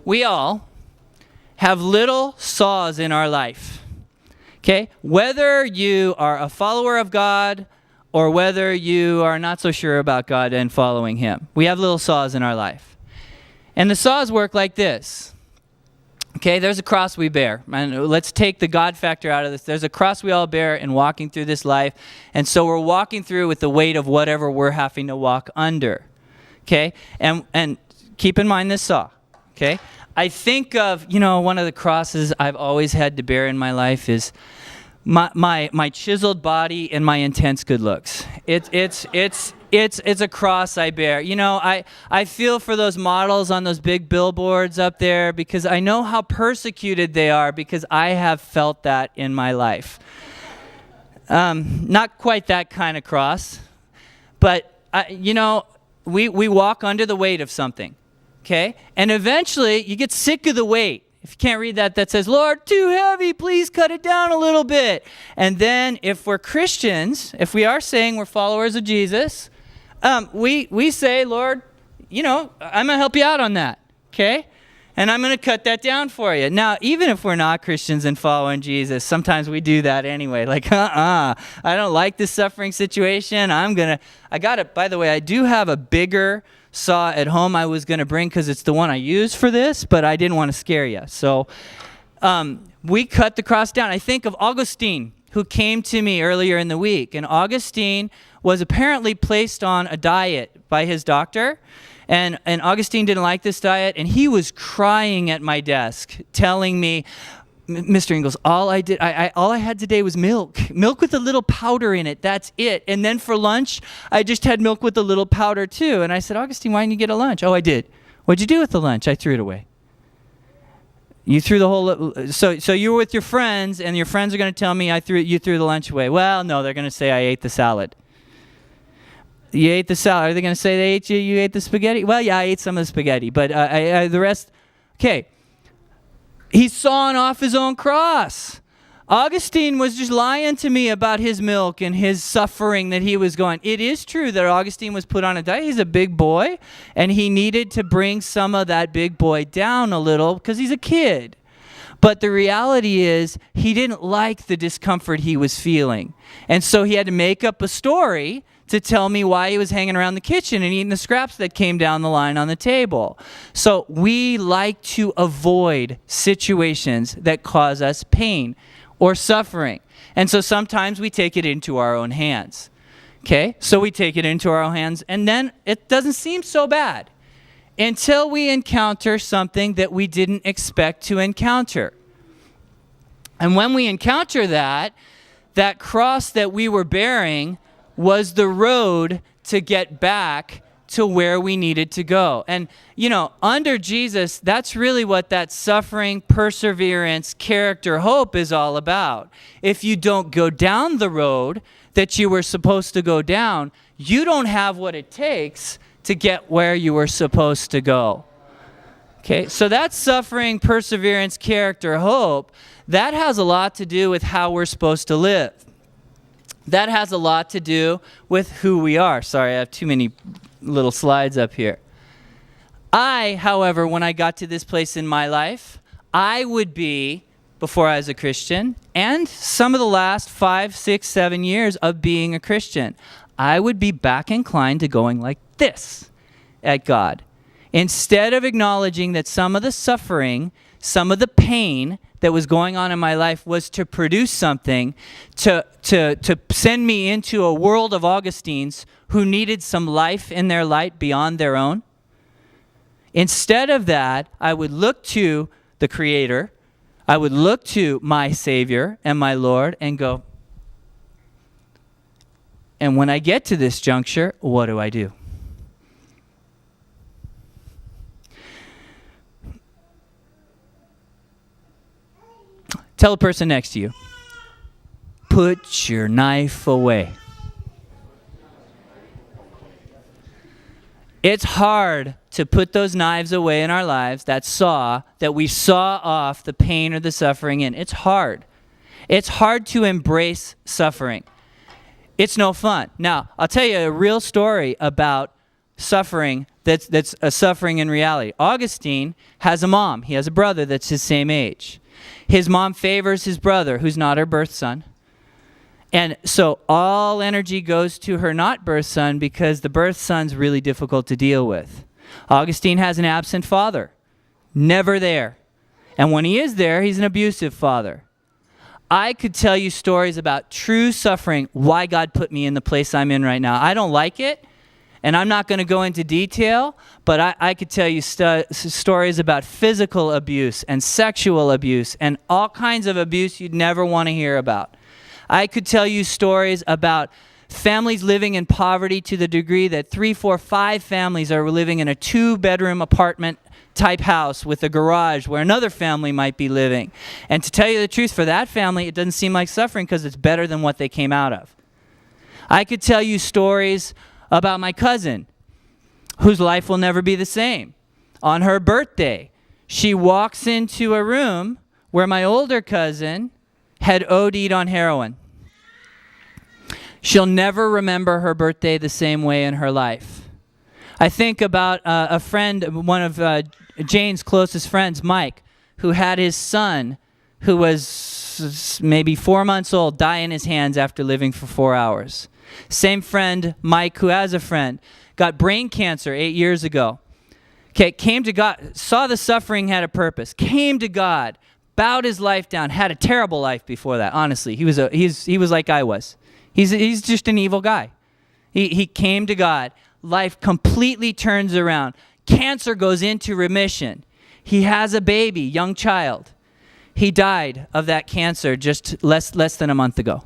we all have little saws in our life, okay? Whether you are a follower of God or whether you are not so sure about God and following him, we have little saws in our life. And the saws work like this. Okay, there's a cross we bear. And let's take the God factor out of this. There's a cross we all bear in walking through this life. And so we're walking through with the weight of whatever we're having to walk under. Okay, and keep in mind this saw. Okay, I think of, one of the crosses I've always had to bear in my life is my chiseled body and my intense good looks. It's a cross I bear. I feel for those models on those big billboards up there because I know how persecuted they are because I have felt that in my life. Not quite that kind of cross, but we walk under the weight of something. Okay? And eventually, you get sick of the weight. If you can't read that says, Lord, too heavy, please cut it down a little bit. And then if we're Christians, if we are saying we're followers of Jesus, we say, Lord, I'm going to help you out on that, okay? And I'm going to cut that down for you. Now, even if we're not Christians and following Jesus, sometimes we do that anyway. Like, I don't like this suffering situation. By the way, I do have a bigger saw at home I was going to bring because it's the one I use for this, but I didn't want to scare you. So we cut the cross down. I think of Augustine, who came to me earlier in the week. And Augustine was apparently placed on a diet by his doctor. And Augustine didn't like this diet. And he was crying at my desk, telling me, Mr. Ingalls, all I had today was milk with a little powder in it. That's it. And then for lunch, I just had milk with a little powder too. And I said, Augustine, why didn't you get a lunch? Oh, I did. What'd you do with the lunch? I threw it away. You threw the whole. So you were with your friends, and your friends are going to tell me you threw the lunch away. Well, no, they're going to say I ate the salad. You ate the salad. Are they going to say you ate the spaghetti? Well, yeah, I ate some of the spaghetti, but the rest. Okay. He's sawing off his own cross. Augustine was just lying to me about his milk and his suffering that he was going. It is true that Augustine was put on a diet. He's a big boy, and he needed to bring some of that big boy down a little because he's a kid. But the reality is he didn't like the discomfort he was feeling. And so he had to make up a story to tell me why he was hanging around the kitchen and eating the scraps that came down the line on the table. So we like to avoid situations that cause us pain or suffering. And so sometimes we take it into our own hands. Okay? So we take it into our own hands, and then it doesn't seem so bad until we encounter something that we didn't expect to encounter. And when we encounter that cross that we were bearing was the road to get back to where we needed to go. And, under Jesus, that's really what that suffering, perseverance, character, hope is all about. If you don't go down the road that you were supposed to go down, you don't have what it takes to get where you were supposed to go. Okay, so that suffering, perseverance, character, hope, that has a lot to do with how we're supposed to live. That has a lot to do with who we are. Sorry, I have too many little slides up here. However, when I got to this place in my life, I would be, before I was a Christian, and some of the last 5, 6, 7 years of being a Christian, I would be back inclined to going like this at God. Instead of acknowledging that some of the suffering, some of the pain that was going on in my life was to produce something, to send me into a world of Augustines who needed some life in their light beyond their own. Instead of that, I would look to the Creator, I would look to my Savior and my Lord and go, and when I get to this juncture, what do I do? Tell the person next to you, put your knife away. It's hard to put those knives away in our lives, that saw that we saw off the pain or the suffering in. It's hard. It's hard to embrace suffering. It's no fun. Now, I'll tell you a real story about suffering that's a suffering in reality. Augustine has a mom. He has a brother that's his same age. His mom favors his brother, who's not her birth son. And so all energy goes to her not birth son because the birth son's really difficult to deal with. Augustine has an absent father, never there. And when he is there, he's an abusive father. I could tell you stories about true suffering, why God put me in the place I'm in right now. I don't like it, and I'm not going to go into detail, but I could tell you stories about physical abuse and sexual abuse and all kinds of abuse you'd never want to hear about. I could tell you stories about families living in poverty to the degree that 3, 4, 5 families are living in a 2-bedroom apartment type house with a garage where another family might be living. And to tell you the truth, for that family, it doesn't seem like suffering because it's better than what they came out of. I could tell you stories about my cousin whose life will never be the same. On her birthday, she walks into a room where my older cousin had OD'd on heroin. She'll never remember her birthday the same way in her life. I think about a friend, one of Jane's closest friends, Mike, who had his son, who was maybe 4 months old, die in his hands after living for 4 hours. Same friend, Mike, who has a friend, got brain cancer 8 years ago. Okay, came to God, saw the suffering had a purpose, came to God, bowed his life down, had a terrible life before that, honestly. He was like I was. He's just an evil guy. He came to God. Life completely turns around. Cancer goes into remission. He has a baby, young child. He died of that cancer just less than a month ago.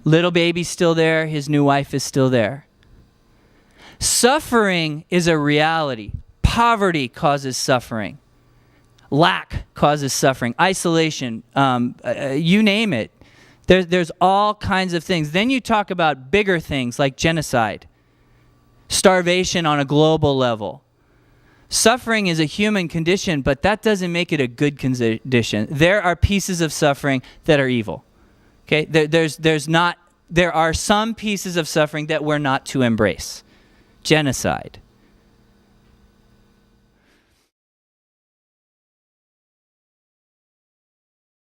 Little baby's still there. His new wife is still there. Suffering is a reality. Poverty causes suffering. Lack causes suffering. Isolation, you name it. There's all kinds of things. Then you talk about bigger things like genocide, starvation on a global level. Suffering is a human condition, but that doesn't make it a good condition. There are pieces of suffering that are evil. Okay, there are some pieces of suffering that we're not to embrace. Genocide.